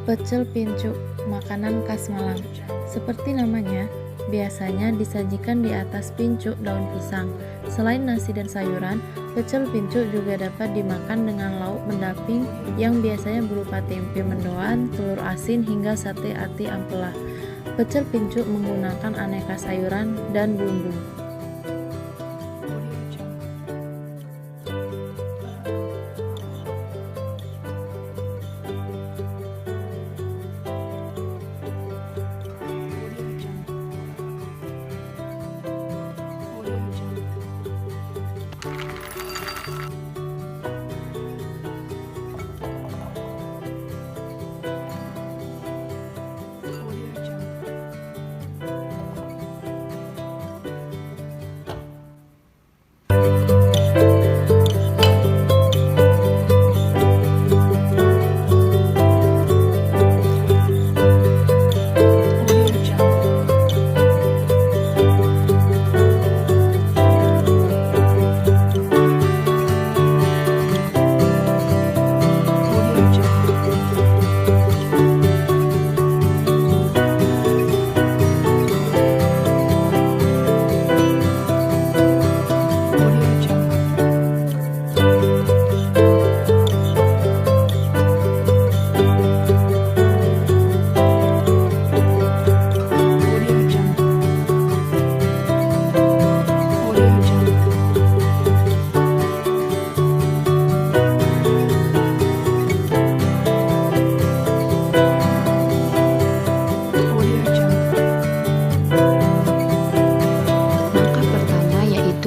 Pecel pincuk, makanan khas Malang. Seperti namanya, biasanya disajikan di atas pincuk daun pisang. Selain nasi dan sayuran, pecel pincuk juga dapat dimakan dengan lauk pendamping yang biasanya berupa tempe mendoan, telur asin, hingga sate ati ampela. Pecel pincuk menggunakan aneka sayuran dan bumbu.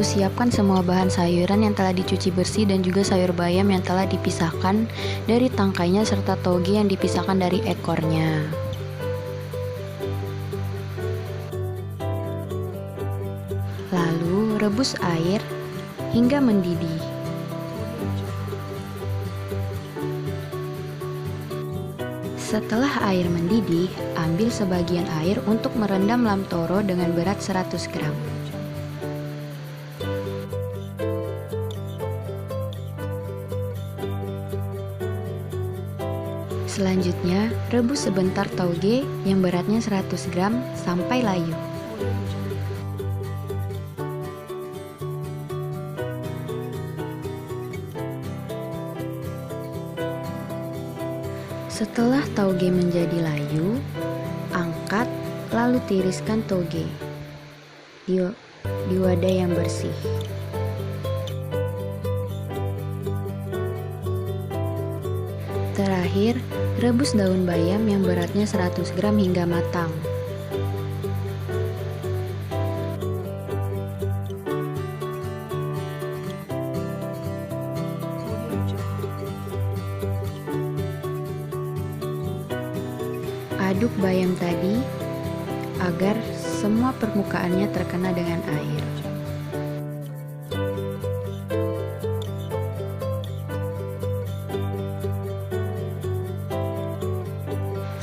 Siapkan semua bahan sayuran yang telah dicuci bersih dan juga sayur bayam yang telah dipisahkan dari tangkainya serta toge yang dipisahkan dari ekornya. Lalu rebus air hingga mendidih. Setelah air mendidih, ambil sebagian air untuk merendam lam toro dengan berat 100 gram. Selanjutnya, rebus sebentar toge yang beratnya 100 gram sampai layu. Setelah toge menjadi layu, angkat lalu tiriskan toge di wadah yang bersih. Terakhir, rebus daun bayam yang beratnya 100 gram hingga matang. Aduk bayam tadi agar semua permukaannya terkena dengan air.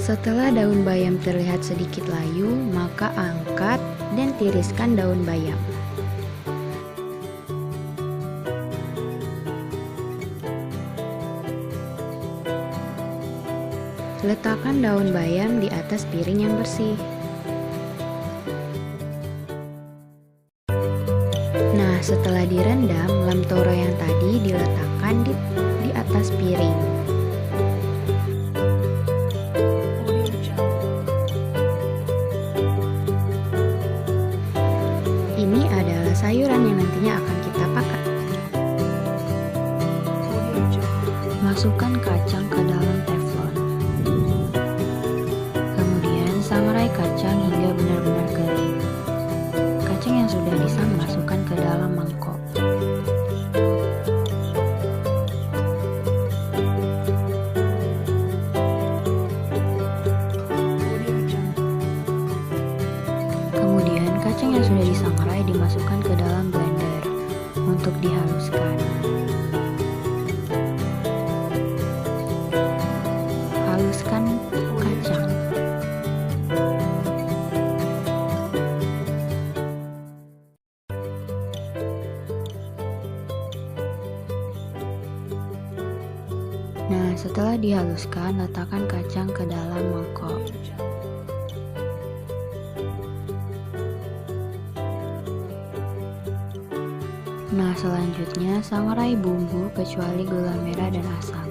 Setelah daun bayam terlihat sedikit layu, maka angkat dan tiriskan daun bayam. Letakkan daun bayam di atas piring yang bersih. Nah, setelah direndam, lam toro yang tadi diletakkan di atas piring. Ini adalah sayuran yang nantinya akan kita pakai. Masukkan kacang ke dalam teflon. Kemudian sangrai kacang hingga benar-benar kering. Kacang yang sudah disangrai masukkan ke dalam mangkok. Kemudian kacang yang sudah disangrai dimasukkan ke dalam blender untuk dihaluskan. Haluskan kacang. Nah, setelah dihaluskan, letakkan kacang ke dalam mangkok. Nah, selanjutnya sangrai bumbu kecuali gula merah dan asam.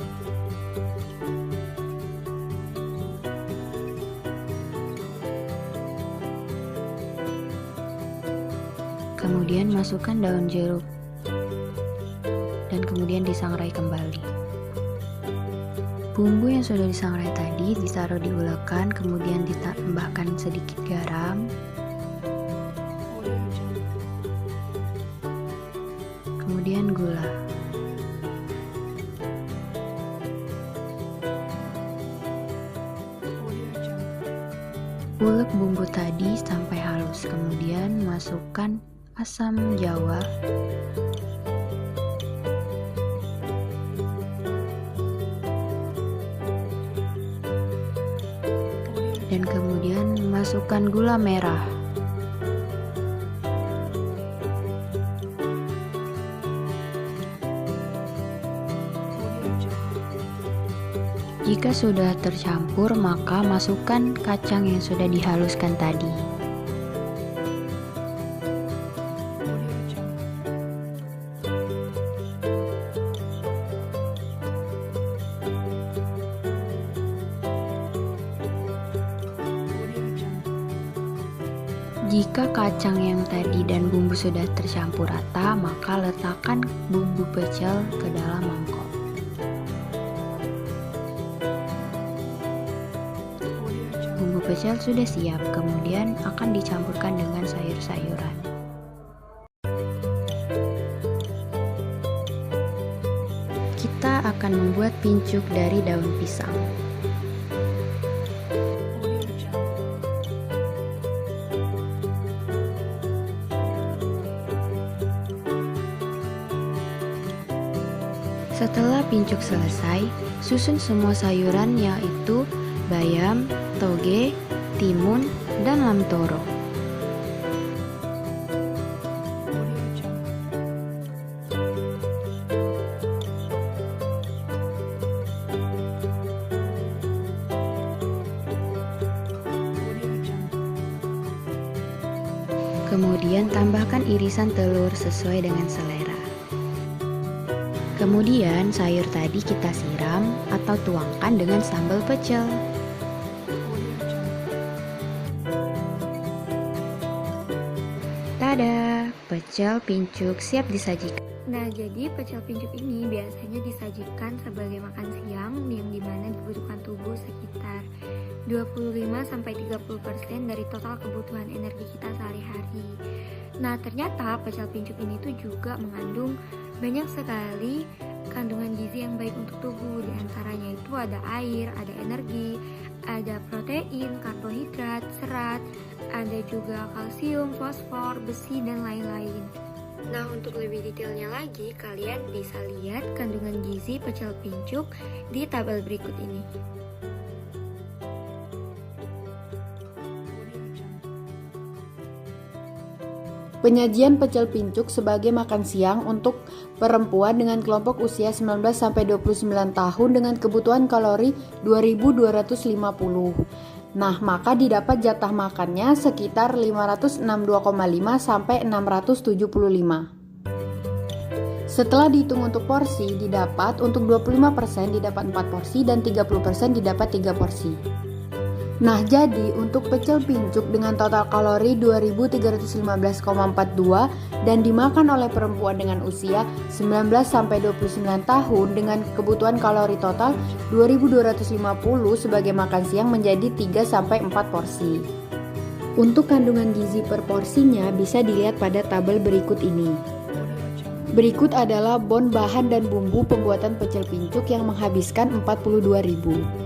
Kemudian masukkan daun jeruk dan kemudian disangrai kembali. Bumbu yang sudah disangrai tadi ditaruh di ulekan, kemudian ditambahkan sedikit garam, kemudian gula. Ulek bumbu tadi sampai halus, kemudian masukkan asam jawa, dan kemudian masukkan gula merah. Jika sudah tercampur, maka masukkan kacang yang sudah dihaluskan tadi. Jika kacang yang tadi dan bumbu sudah tercampur rata, maka letakkan bumbu pecel ke dalam mangkok. Bumbu pecel sudah siap, kemudian akan dicampurkan dengan sayur-sayuran. Kita akan membuat pincuk dari daun pisang. Setelah pincuk selesai, susun semua sayuran yaitu bayam, toge, timun, dan lam toro. Kemudian tambahkan irisan telur sesuai dengan selera. Kemudian sayur tadi kita siram atau tuangkan dengan sambal pecel. Tada, pecel pincuk siap disajikan. Nah, jadi pecel pincuk ini biasanya disajikan sebagai makan siang yang dimana dibutuhkan tubuh sekitar 25-30% dari total kebutuhan energi kita sehari-hari. Nah, ternyata pecel pincuk ini tuh juga mengandung banyak sekali kandungan gizi yang baik untuk tubuh. Di antaranya itu ada air, ada energi, ada protein, karbohidrat, serat, ada juga kalsium, fosfor, besi, dan lain-lain. Nah, untuk lebih detailnya lagi, kalian bisa lihat kandungan gizi pecel pincuk di tabel berikut ini. Penyajian pecel pincuk sebagai makan siang untuk perempuan dengan kelompok usia 19-29 tahun dengan kebutuhan kalori 2250. Nah, maka didapat jatah makannya sekitar 562,5 sampai 675. Setelah dihitung untuk porsi, didapat untuk 25% didapat 4 porsi dan 30% didapat 3 porsi. Nah, jadi untuk pecel pincuk dengan total kalori 2315,42 dan dimakan oleh perempuan dengan usia 19-29 tahun dengan kebutuhan kalori total 2250 sebagai makan siang menjadi 3-4 porsi. Untuk kandungan gizi per porsinya bisa dilihat pada tabel berikut ini. Berikut adalah bahan dan bumbu pembuatan pecel pincuk yang menghabiskan 42.000.